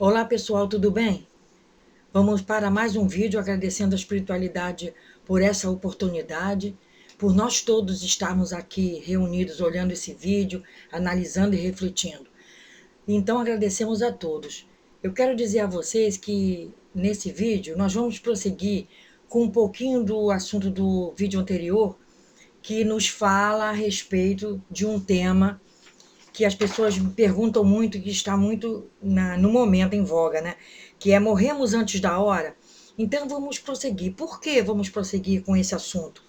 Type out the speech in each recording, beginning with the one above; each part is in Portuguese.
Olá pessoal, tudo bem? Vamos para mais um vídeo agradecendo a espiritualidade por essa oportunidade, por nós todos estarmos aqui reunidos olhando esse vídeo, analisando e refletindo. Então agradecemos a todos. Eu quero dizer a vocês que nesse vídeo nós vamos prosseguir com um pouquinho do assunto do vídeo anterior, que nos fala a respeito de um tema que as pessoas me perguntam muito e que está muito no momento em voga, né? Que é morremos antes da hora. Então vamos prosseguir. Por que vamos prosseguir com esse assunto?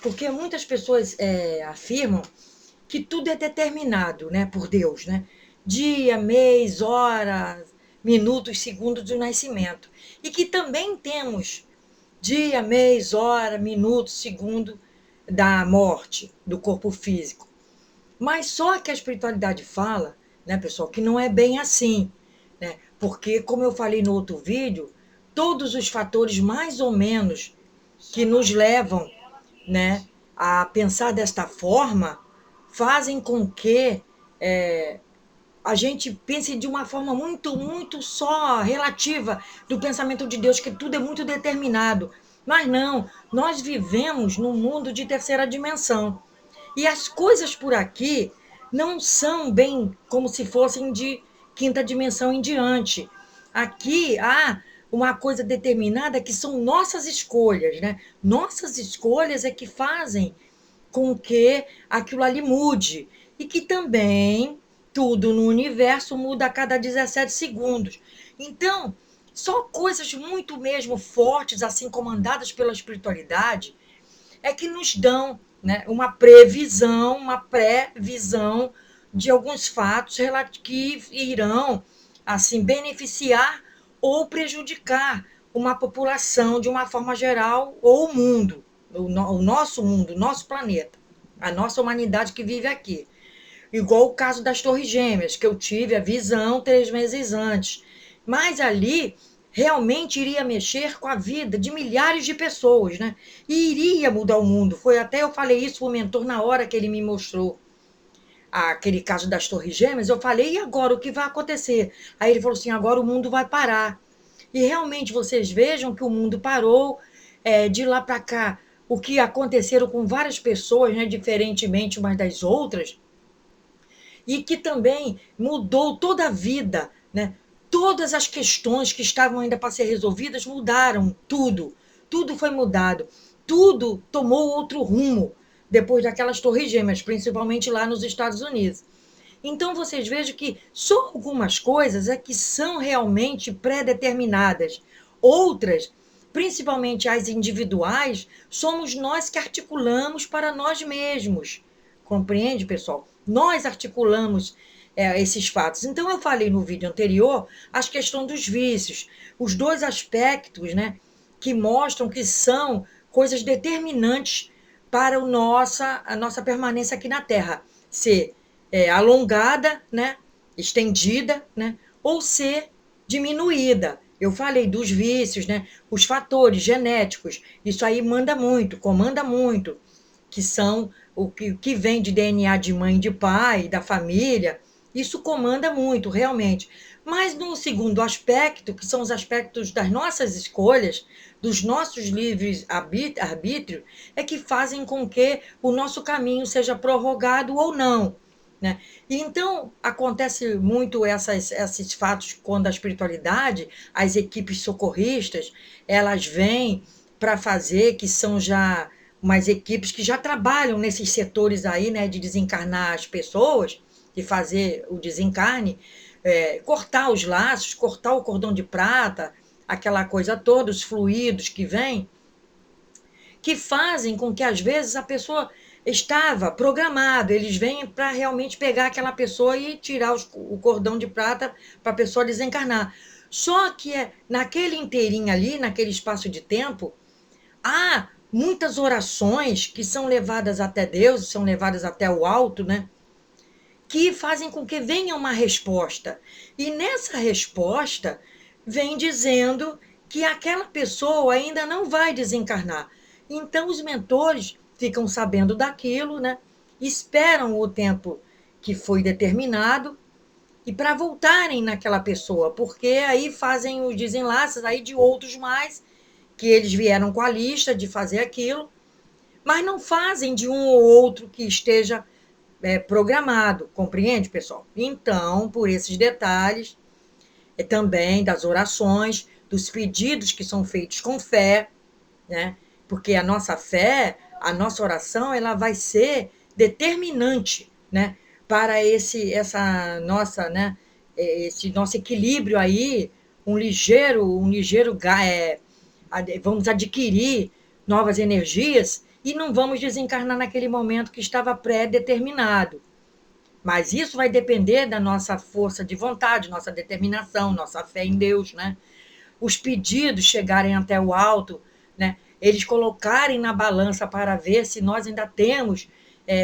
Porque muitas pessoas afirmam que tudo é determinado, né, por Deus, né? Dia, mês, hora, minutos, segundos do nascimento. E que também temos dia, mês, hora, minuto, segundo da morte do corpo físico. Mas só que a espiritualidade fala, né, pessoal, que não é bem assim, né? Porque, como eu falei no outro vídeo, todos os fatores mais ou menos que nos levam, né, a pensar desta forma fazem com que a gente pense de uma forma muito, muito só relativa do pensamento de Deus, que tudo é muito determinado. Mas não, nós vivemos num mundo de terceira dimensão. E as coisas por aqui não são bem como se fossem de quinta dimensão em diante. Aqui há uma coisa determinada que são nossas escolhas, né? Nossas escolhas é que fazem com que aquilo ali mude. E que também tudo no universo muda a cada 17 segundos. Então, só coisas muito mesmo fortes, assim comandadas pela espiritualidade, é que nos dão, né, uma previsão, uma pré-visão de alguns fatos que irão assim beneficiar ou prejudicar uma população de uma forma geral ou o mundo, o nosso mundo, o nosso planeta, a nossa humanidade que vive aqui. Igual o caso das Torres Gêmeas, que eu tive a visão 3 meses antes. Mas ali realmente iria mexer com a vida de milhares de pessoas, né? E iria mudar o mundo. Foi até eu falei isso para o mentor na hora que ele me mostrou aquele caso das Torres Gêmeas. Eu falei, e agora o que vai acontecer? Aí ele falou assim: agora o mundo vai parar. E realmente vocês vejam que o mundo parou, de lá para cá. O que aconteceram com várias pessoas, né, diferentemente umas das outras, e que também mudou toda a vida, né? Todas as questões que estavam ainda para ser resolvidas mudaram, tudo. Tudo foi mudado. Tudo tomou outro rumo depois daquelas Torres Gêmeas, principalmente lá nos Estados Unidos. Então vocês vejam que só algumas coisas é que são realmente pré-determinadas. Outras, principalmente as individuais, somos nós que articulamos para nós mesmos. Compreende, pessoal? Nós articulamos esses fatos. Então, eu falei no vídeo anterior as questões dos vícios, os dois aspectos, né, que mostram que são coisas determinantes para a nossa permanência aqui na Terra. Ser alongada, né, estendida, né, ou ser diminuída. Eu falei dos vícios, né, os fatores genéticos, isso aí manda muito, comanda muito, que são o que vem de DNA de mãe e de pai, da família, isso comanda muito, realmente. Mas no segundo aspecto, que são os aspectos das nossas escolhas, dos nossos livres arbítrio, é que fazem com que o nosso caminho seja prorrogado ou não. Né? E então, acontece muito esses fatos quando a espiritualidade, as equipes socorristas, elas vêm para fazer, que são já umas equipes que já trabalham nesses setores aí, né, de desencarnar as pessoas, de fazer o desencarne, cortar os laços, cortar o cordão de prata, aquela coisa toda, os fluidos que vêm, que fazem com que, às vezes, a pessoa estava programado, eles vêm para realmente pegar aquela pessoa e tirar o cordão de prata para a pessoa desencarnar. Só que naquele inteirinho ali, naquele espaço de tempo, há muitas orações que são levadas até Deus, são levadas até o alto, né? Que fazem com que venha uma resposta. E nessa resposta, vem dizendo que aquela pessoa ainda não vai desencarnar. Então, os mentores ficam sabendo daquilo, né? Esperam o tempo que foi determinado e para voltarem naquela pessoa, porque aí fazem os desenlaces aí de outros mais, que eles vieram com a lista de fazer aquilo, mas não fazem de um ou outro que esteja programado, compreende, pessoal? Então, por esses detalhes, também das orações, dos pedidos que são feitos com fé, né? Porque a nossa fé, a nossa oração, ela vai ser determinante, né? Para esse nosso equilíbrio aí, vamos adquirir novas energias e não vamos desencarnar naquele momento que estava pré-determinado. Mas isso vai depender da nossa força de vontade, nossa determinação, nossa fé em Deus, né? Os pedidos chegarem até o alto, né? Eles colocarem na balança para ver se nós ainda temos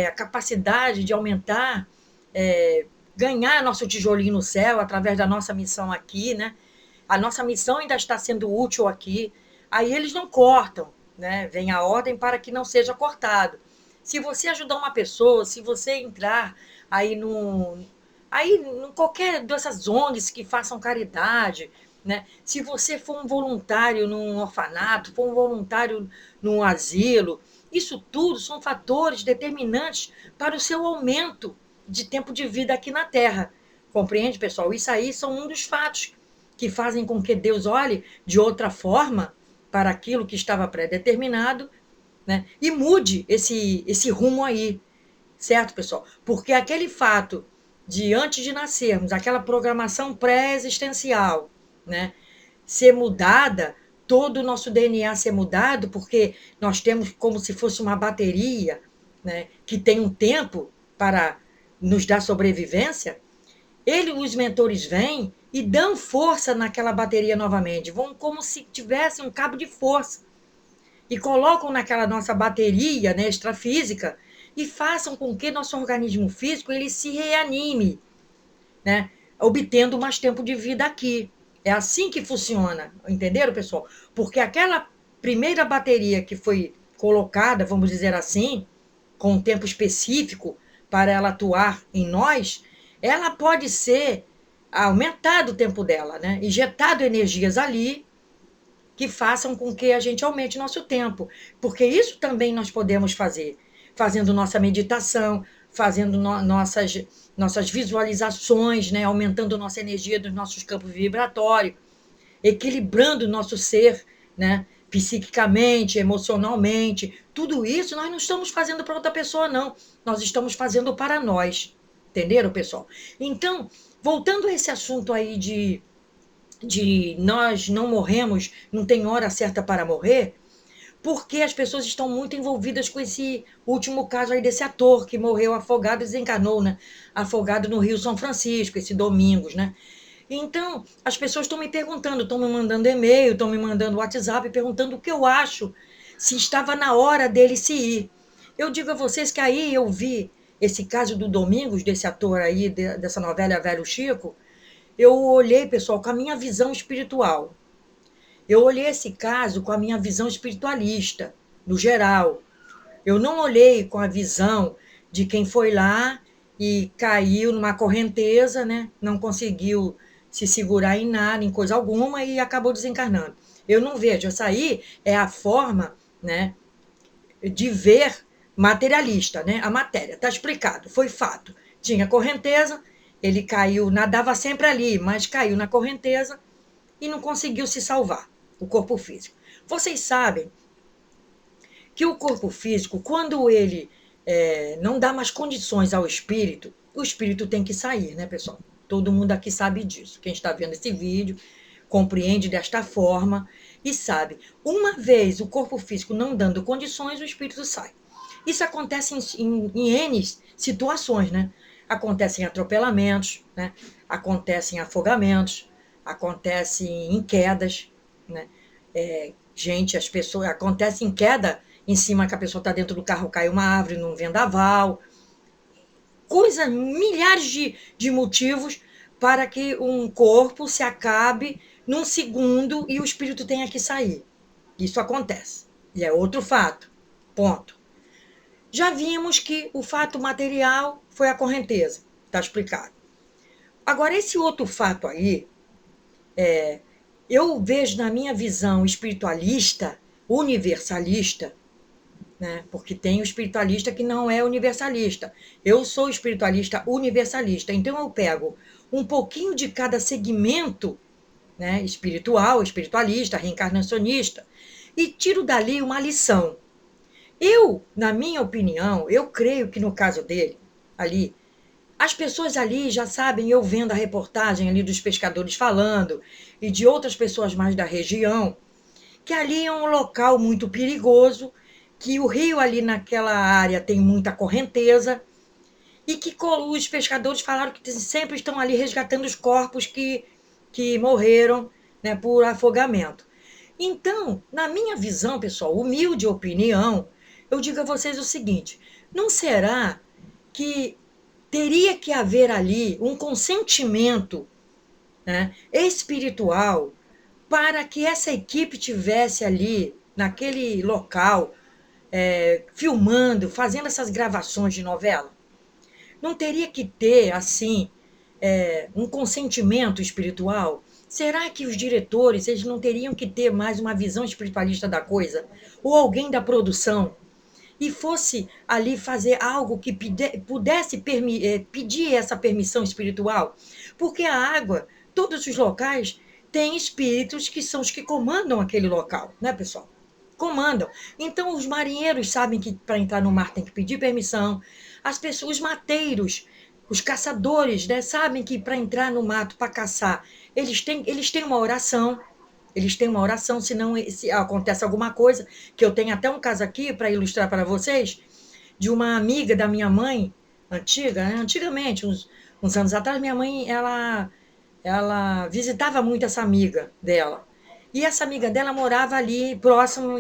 a capacidade de aumentar, ganhar nosso tijolinho no céu através da nossa missão aqui, né? A nossa missão ainda está sendo útil aqui. Aí eles não cortam, né? Vem a ordem para que não seja cortado. Se você ajudar uma pessoa, se você entrar aí em qualquer dessas ONGs que façam caridade, né? Se você for um voluntário num orfanato, for um voluntário num asilo, isso tudo são fatores determinantes para o seu aumento de tempo de vida aqui na Terra. Compreende, pessoal? Isso aí são um dos fatos que fazem com que Deus olhe de outra forma para aquilo que estava pré-determinado, né? E mude esse rumo aí, certo, pessoal? Porque aquele fato de antes de nascermos, aquela programação pré-existencial, né, ser mudada, todo o nosso DNA ser mudado, porque nós temos como se fosse uma bateria, né, que tem um tempo para nos dar sobrevivência. Os mentores vêm e dão força naquela bateria novamente, vão como se tivesse um cabo de força e colocam naquela nossa bateria, né, extrafísica, e façam com que nosso organismo físico ele se reanime, né, obtendo mais tempo de vida aqui. É assim que funciona, entenderam, pessoal? Porque aquela primeira bateria que foi colocada, vamos dizer assim, com um tempo específico para ela atuar em nós, ela pode ser aumentado o tempo dela, né? Injetado energias ali que façam com que a gente aumente nosso tempo, porque isso também nós podemos fazer, fazendo nossa meditação, fazendo nossas visualizações, né? Aumentando nossa energia dos nossos campos vibratórios, equilibrando o nosso ser, né? Psiquicamente, emocionalmente, tudo isso nós não estamos fazendo para outra pessoa, não. Nós estamos fazendo para nós. Entenderam, pessoal? Então, voltando a esse assunto aí de nós não morremos, não tem hora certa para morrer, porque as pessoas estão muito envolvidas com esse último caso aí desse ator que morreu afogado e desencarnou, né? Afogado no Rio São Francisco, esse Domingos, né? Então, as pessoas estão me perguntando, estão me mandando e-mail, estão me mandando WhatsApp, perguntando o que eu acho, se estava na hora dele se ir. Eu digo a vocês que aí eu vi esse caso do Domingos, desse ator aí, dessa novela Velho Chico, eu olhei, pessoal, com a minha visão espiritual. Eu olhei esse caso com a minha visão espiritualista, no geral. Eu não olhei com a visão de quem foi lá e caiu numa correnteza, né? Não conseguiu se segurar em nada, em coisa alguma, e acabou desencarnando. Eu não vejo. Essa aí é a forma, né, de ver materialista, né? A matéria. Está explicado, foi fato. Tinha correnteza, ele caiu, nadava sempre ali, mas caiu na correnteza e não conseguiu se salvar, o corpo físico. Vocês sabem que o corpo físico, quando ele não dá mais condições ao espírito, o espírito tem que sair, né, pessoal? Todo mundo aqui sabe disso. Quem está vendo esse vídeo compreende desta forma e sabe. Uma vez o corpo físico não dando condições, o espírito sai. Isso acontece em N situações, né? Acontece em atropelamentos, né? Acontece em afogamentos, acontece em quedas, né? Gente, as pessoas. Acontece em queda em cima que a pessoa está dentro do carro, cai uma árvore num vendaval. Milhares de motivos para que um corpo se acabe num segundo e o espírito tenha que sair. Isso acontece. E é outro fato. Ponto. Já vimos que o fato material foi a correnteza. Está explicado. Agora, esse outro fato aí, eu vejo na minha visão espiritualista, universalista, né? Porque tem o espiritualista que não é universalista. Eu sou espiritualista universalista, então eu pego um pouquinho de cada segmento, né, espiritual, espiritualista, reencarnacionista, e tiro dali uma lição. Eu, na minha opinião, eu creio que no caso dele, ali, as pessoas ali já sabem, eu vendo a reportagem ali dos pescadores falando, e de outras pessoas mais da região, que ali é um local muito perigoso, que o rio ali naquela área tem muita correnteza, e que os pescadores falaram que sempre estão ali resgatando os corpos que morreram, né, por afogamento. Então, na minha visão, pessoal, humilde opinião, eu digo a vocês o seguinte: não será que teria que haver ali um consentimento, né, espiritual para que essa equipe tivesse ali, naquele local, filmando, fazendo essas gravações de novela? Não teria que ter, assim, um consentimento espiritual? Será que os diretores eles não teriam que ter mais uma visão espiritualista da coisa? Ou alguém da produção? E fosse ali fazer algo que pudesse pedir essa permissão espiritual? Porque a água, todos os locais, têm espíritos que são os que comandam aquele local, né, pessoal? Comandam. Então, os marinheiros sabem que para entrar no mar tem que pedir permissão. As pessoas, os mateiros, os caçadores, né, sabem que para entrar no mato, para caçar, eles têm uma oração. Eles têm uma oração, senão se acontece alguma coisa, que eu tenho até um caso aqui para ilustrar para vocês, de uma amiga da minha mãe, antiga, né? Antigamente, uns anos atrás, minha mãe, ela visitava muito essa amiga dela. E essa amiga dela morava ali próximo,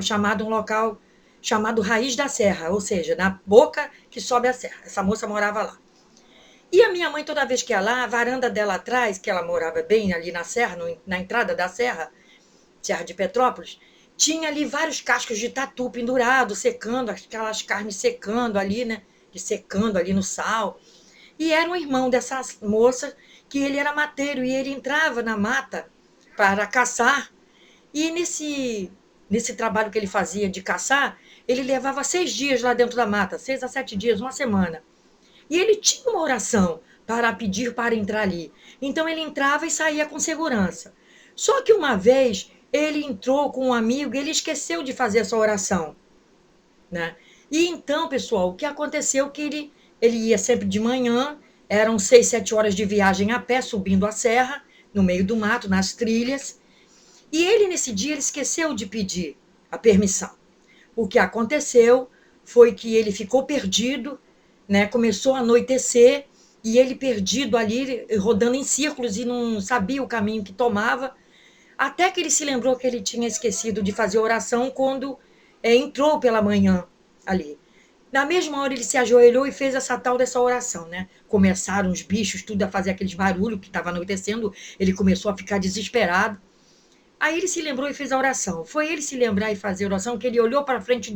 chamado um local chamado Raiz da Serra, ou seja, na boca que sobe a serra. Essa moça morava lá. E a minha mãe, toda vez que ia lá, a varanda dela atrás, que ela morava bem ali na serra, na entrada da serra, Serra de Petrópolis, tinha ali vários cascos de tatu pendurados, secando, aquelas carnes secando ali, né? Secando ali no sal. E era um irmão dessa moça, que ele era mateiro, e ele entrava na mata para caçar. E nesse trabalho que ele fazia de caçar, ele levava 6 dias lá dentro da mata, 6 a 7 dias, uma semana. E ele tinha uma oração para pedir para entrar ali. Então ele entrava e saía com segurança. Só que uma vez ele entrou com um amigo e ele esqueceu de fazer essa oração, né? E então, pessoal, o que aconteceu que ele ia sempre de manhã, eram 6, 7 horas de viagem a pé, subindo a serra, no meio do mato, nas trilhas. E ele, nesse dia, ele esqueceu de pedir a permissão. O que aconteceu foi que ele ficou perdido, né? Começou a anoitecer e ele perdido ali, rodando em círculos e não sabia o caminho que tomava, até que ele se lembrou que ele tinha esquecido de fazer oração quando entrou pela manhã ali. Na mesma hora ele se ajoelhou e fez essa tal dessa oração, né? Começaram os bichos tudo a fazer aqueles barulhos que estava anoitecendo, ele começou a ficar desesperado. Aí ele se lembrou e fez a oração. Foi ele se lembrar e fazer a oração que ele olhou para frente e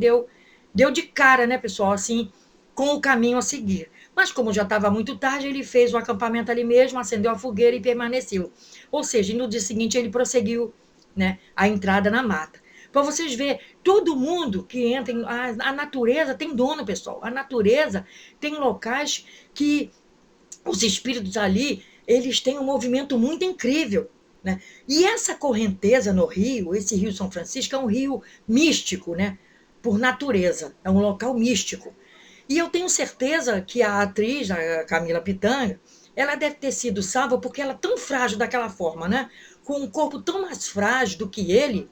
deu de cara, né, pessoal, assim, com o caminho a seguir. Mas como já estava muito tarde, ele fez o acampamento ali mesmo, acendeu a fogueira e permaneceu. Ou seja, no dia seguinte ele prosseguiu, né, a entrada na mata. Para vocês verem, todo mundo que entra, a natureza tem dono, pessoal. A natureza tem locais que os espíritos ali, eles têm um movimento muito incrível, né? E essa correnteza no rio, esse rio São Francisco, é um rio místico, né? Por natureza, é um local místico. E eu tenho certeza que a atriz, a Camila Pitanga, ela deve ter sido salva porque ela é tão frágil daquela forma, né? Com um corpo tão mais frágil do que ele,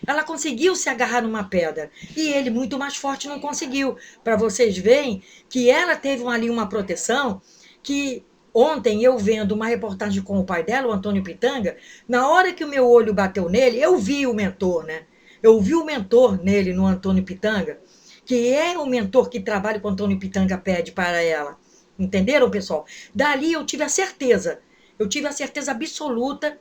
ela conseguiu se agarrar numa pedra. E ele, muito mais forte, não conseguiu. Para vocês verem que ela teve ali uma proteção que ontem eu vendo uma reportagem com o pai dela, o Antônio Pitanga, na hora que o meu olho bateu nele, eu vi o mentor, né? Eu vi o mentor nele, no Antônio Pitanga, que é o mentor que trabalha com o Antônio Pitanga pede para ela. Entenderam, pessoal? Dali eu tive a certeza absoluta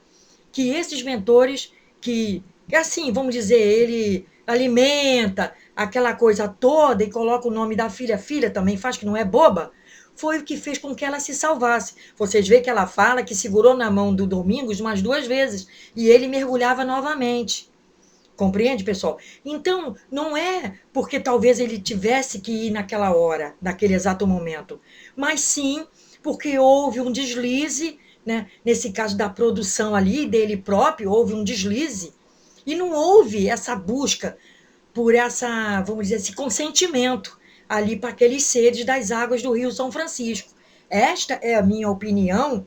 que esses mentores que assim, vamos dizer, ele alimenta aquela coisa toda e coloca o nome da filha, filha também faz, que não é boba, foi o que fez com que ela se salvasse. Vocês veem que ela fala que segurou na mão do Domingos umas 2 vezes e ele mergulhava novamente. Compreende, pessoal? Então, não é porque talvez ele tivesse que ir naquela hora, naquele exato momento, mas sim porque houve um deslize, né? Nesse caso da produção ali, dele próprio, houve um deslize, e não houve essa busca por essa, vamos dizer, esse consentimento ali para aqueles seres das águas do Rio São Francisco. Esta é a minha opinião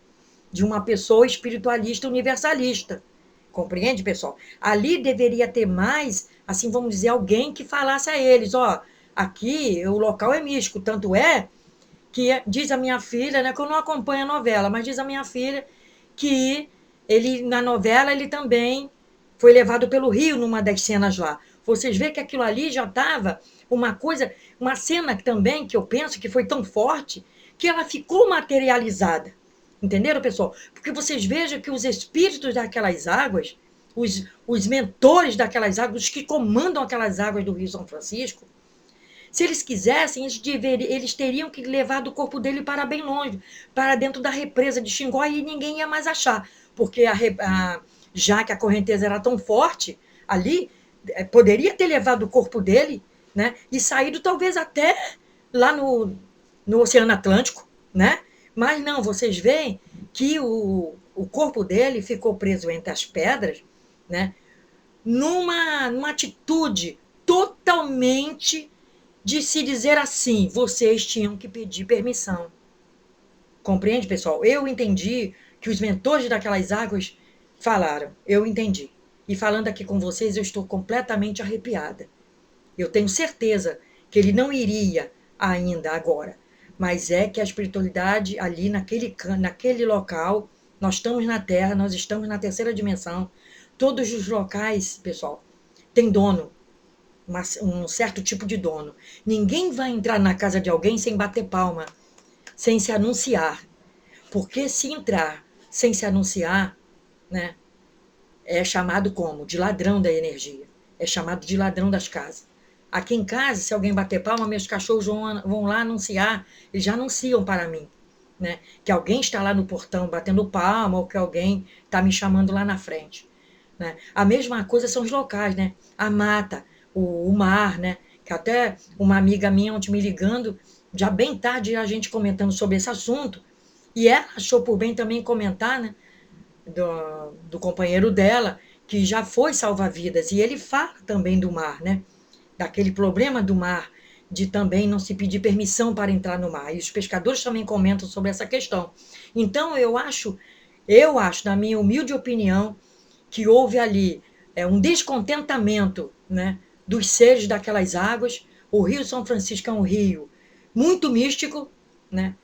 de uma pessoa espiritualista universalista. Compreende, pessoal? Ali deveria ter mais, assim, vamos dizer, alguém que falasse a eles, ó, aqui o local é místico, tanto é que diz a minha filha, né, que eu não acompanho a novela, mas diz a minha filha que ele, na novela, ele também foi levado pelo rio numa das cenas lá. Vocês veem que aquilo ali já estava uma coisa, uma cena também que eu penso que foi tão forte que ela ficou materializada. Entenderam, pessoal? Porque vocês vejam que os espíritos daquelas águas, os mentores daquelas águas, os que comandam aquelas águas do Rio São Francisco, se eles quisessem, eles teriam que levar do corpo dele para bem longe, para dentro da represa de Xingó, e ninguém ia mais achar. Porque já que a correnteza era tão forte ali, poderia ter levado o corpo dele, né, e saído talvez até lá no Oceano Atlântico, né? Mas não, vocês veem que o corpo dele ficou preso entre as pedras, né? Numa atitude totalmente de se dizer assim, vocês tinham que pedir permissão. Compreende, pessoal? Eu entendi que os mentores daquelas águas falaram, eu entendi. E falando aqui com vocês, eu estou completamente arrepiada. Eu tenho certeza que ele não iria ainda agora, mas é que a espiritualidade ali naquele local, nós estamos na Terra, nós estamos na terceira dimensão, todos os locais, pessoal, têm dono, um certo tipo de dono. Ninguém vai entrar na casa de alguém sem bater palma, sem se anunciar, porque se entrar sem se anunciar, né, é chamado como? De ladrão da energia, é chamado de ladrão das casas. Aqui em casa, se alguém bater palma, meus cachorros vão lá anunciar, eles já anunciam para mim, né? Que alguém está lá no portão batendo palma, ou que alguém está me chamando lá na frente, né? A mesma coisa são os locais, né? A mata, o mar, né? Que até uma amiga minha ontem me ligando, já bem tarde a gente comentando sobre esse assunto, e ela achou por bem também comentar, né? Do companheiro dela, que já foi salva-vidas, e ele fala também do mar, né? Daquele problema do mar, de também não se pedir permissão para entrar no mar. E os pescadores também comentam sobre essa questão. Então, eu acho, na minha humilde opinião, que houve ali um descontentamento, né, dos seres daquelas águas. O Rio São Francisco é um rio muito místico, né?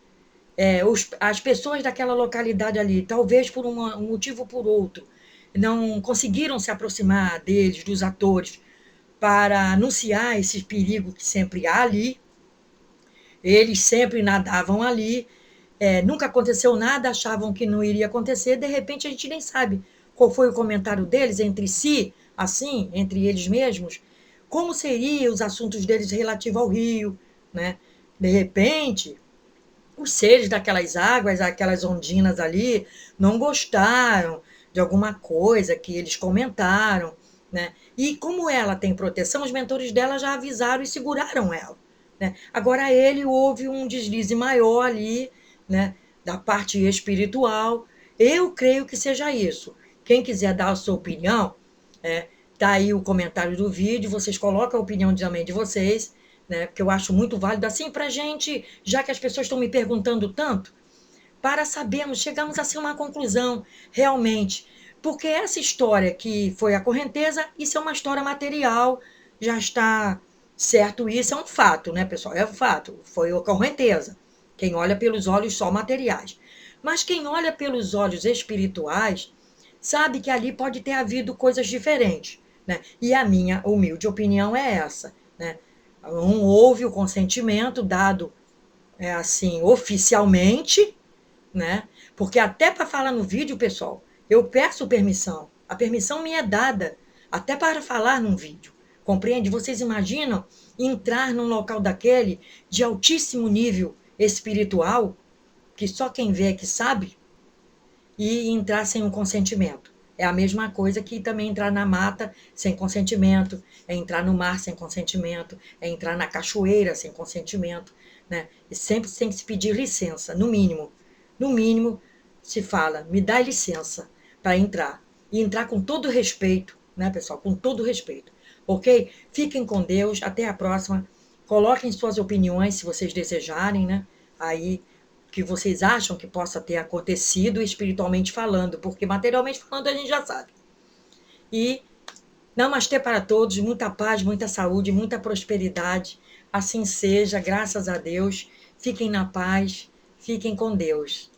As pessoas daquela localidade ali, talvez por um motivo ou por outro, não conseguiram se aproximar deles, dos atores, para anunciar esse perigo que sempre há ali. Eles sempre nadavam ali, nunca aconteceu nada, achavam que não iria acontecer, de repente a gente nem sabe qual foi o comentário deles entre si, assim, entre eles mesmos, como seriam os assuntos deles relativos ao rio, né? De repente, os seres daquelas águas, aquelas ondinas ali, não gostaram de alguma coisa que eles comentaram, né? E como ela tem proteção, os mentores dela já avisaram e seguraram ela, né? Agora ele houve um deslize maior ali, né, da parte espiritual. Eu creio que seja isso. Quem quiser dar a sua opinião, tá aí o comentário do vídeo, vocês colocam a opinião também de vocês, né, que eu acho muito válido, assim, para a gente, já que as pessoas estão me perguntando tanto, para sabermos, chegamos a ser uma conclusão, realmente. Porque essa história que foi a correnteza, isso é uma história material, já está certo, isso é um fato, né, pessoal? É um fato, foi a correnteza. Quem olha pelos olhos só materiais. Mas quem olha pelos olhos espirituais, sabe que ali pode ter havido coisas diferentes, né? E a minha humilde opinião é essa, né? Não houve o consentimento dado assim oficialmente, né? Porque até para falar no vídeo, pessoal, eu peço permissão. A permissão me é dada até para falar num vídeo. Compreende? Vocês imaginam entrar num local daquele de altíssimo nível espiritual, que só quem vê é que sabe, e entrar sem um consentimento. É a mesma coisa que também entrar na mata sem consentimento, é entrar no mar sem consentimento, é entrar na cachoeira sem consentimento, né? E sempre tem que se pedir licença, no mínimo. No mínimo, se fala, me dá licença para entrar. E entrar com todo respeito, né, pessoal? Com todo respeito. Ok? Fiquem com Deus, até a próxima. Coloquem suas opiniões, se vocês desejarem, né? Aí que vocês acham que possa ter acontecido espiritualmente falando, porque materialmente falando a gente já sabe. E namastê para todos, muita paz, muita saúde, muita prosperidade. Assim seja, graças a Deus. Fiquem na paz, fiquem com Deus.